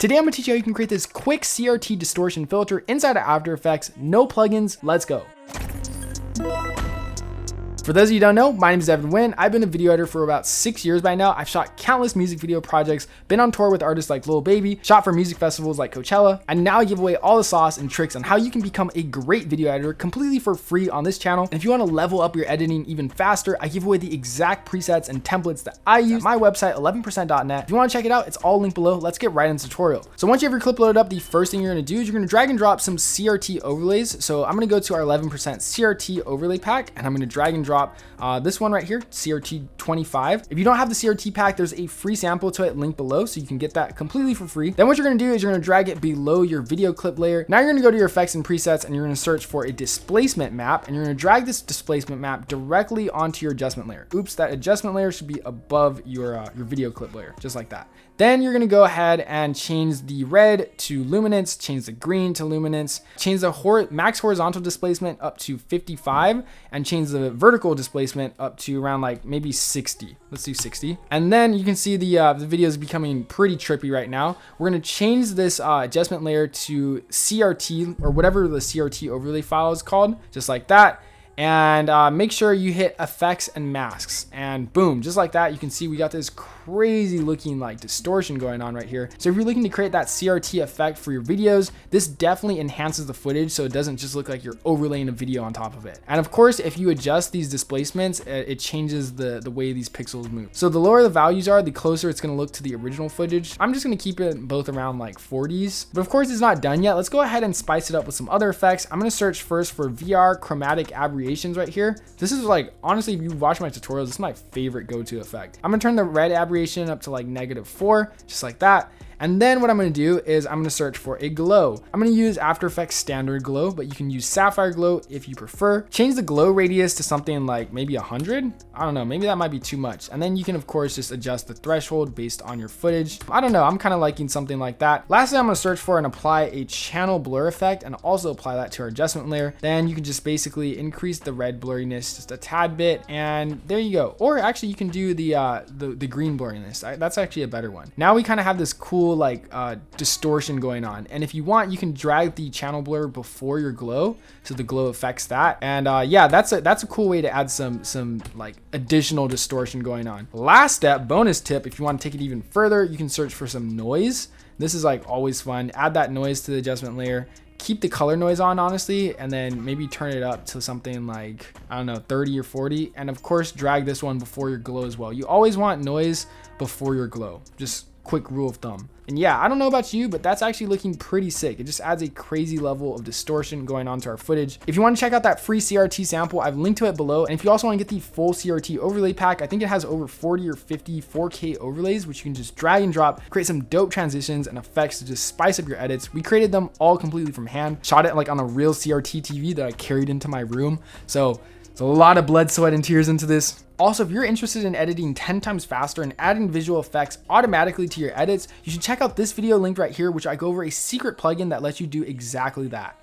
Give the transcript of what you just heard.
Today I'm gonna teach you how you can create this quick CRT distortion filter inside of After Effects, no plugins, let's go. For those of you who don't know, my name is Devinhuynh. I've been a video editor for about 6 years by now. I've shot countless music video projects, been on tour with artists like Lil Baby, shot for music festivals like Coachella, and now I give away all the sauce and tricks on how you can become a great video editor completely for free on this channel. And if you want to level up your editing even faster, I give away the exact presets and templates that I use at my website, 11%.net. If you want to check it out, it's all linked below. Let's get right into the tutorial. So once you have your clip loaded up, the first thing you're going to do is you're going to drag and drop some CRT overlays. So I'm going to go to our 11% CRT overlay pack, and I'm going to drag and drop this one right here, CRT 25. If you don't have the CRT pack, there's a free sample to it linked below, so you can get that completely for free. Then what you're gonna do is you're gonna drag it below your video clip layer. Now you're gonna go to your effects and presets, and you're gonna search for a displacement map, and you're gonna drag this displacement map directly onto your adjustment layer. Oops, that adjustment layer should be above your video clip layer, just like that. Then you're gonna go ahead and change the red to luminance, change the green to luminance, change the max horizontal displacement up to 55, and change the vertical displacement up to around like maybe 60. Let's do 60. And then you can see the video is becoming pretty trippy right now. We're gonna change this adjustment layer to CRT, or whatever the CRT overlay file is called, just like that. And make sure you hit effects and masks, and boom, just like that, you can see we got this crazy looking like distortion going on right here. So if you're looking to create that CRT effect for your videos, this definitely enhances the footage so it doesn't just look like you're overlaying a video on top of it. And of course, if you adjust these displacements, it changes the way these pixels move. So the lower the values are, the closer it's going to look to the original footage. I'm just going to keep it both around like 40s, but of course it's not done yet. Let's go ahead and spice it up with some other effects. I'm going to search first for VR chromatic aberrations right here. This is like, honestly, if you watch my tutorials, this is my favorite go-to effect. I'm gonna turn the red aberration up to like -4, just like that. And then what I'm gonna do is I'm gonna search for a glow. I'm gonna use After Effects standard glow, but you can use sapphire glow if you prefer. Change the glow radius to something like maybe 100. I don't know, maybe that might be too much. And then you can of course just adjust the threshold based on your footage. I don't know, I'm kind of liking something like that. Lastly, I'm gonna search for and apply a channel blur effect, and also apply that to our adjustment layer. Then you can just basically increase the red blurriness just a tad bit, and there you go. Or actually you can do the green blurriness. That's actually a better one. Now we kind of have this cool like distortion going on, and if you want, you can drag the channel blur before your glow, so the glow affects that. And yeah, that's a cool way to add some like additional distortion going on. Last step, bonus tip, if you want to take it even further, you can search for some noise. This is like always fun. Add that noise to the adjustment layer. Keep the color noise on, honestly, and then maybe turn it up to something like, I don't know, 30 or 40. And of course, drag this one before your glow as well. You always want noise before your glow. Just quick rule of thumb. And yeah, I don't know about you, but that's actually looking pretty sick. It just adds a crazy level of distortion going on to our footage. If you want to check out that free CRT sample, I've linked to it below. And if you also want to get the full CRT overlay pack, I think it has over 40 or 50 4K overlays, which you can just drag and drop, create some dope transitions and effects to just spice up your edits. We created them all completely from hand, shot it like on a real CRT TV that I carried into my room. So it's a lot of blood, sweat, and tears into this. Also, if you're interested in editing 10 times faster and adding visual effects automatically to your edits, you should check out this video linked right here, which I go over a secret plugin that lets you do exactly that.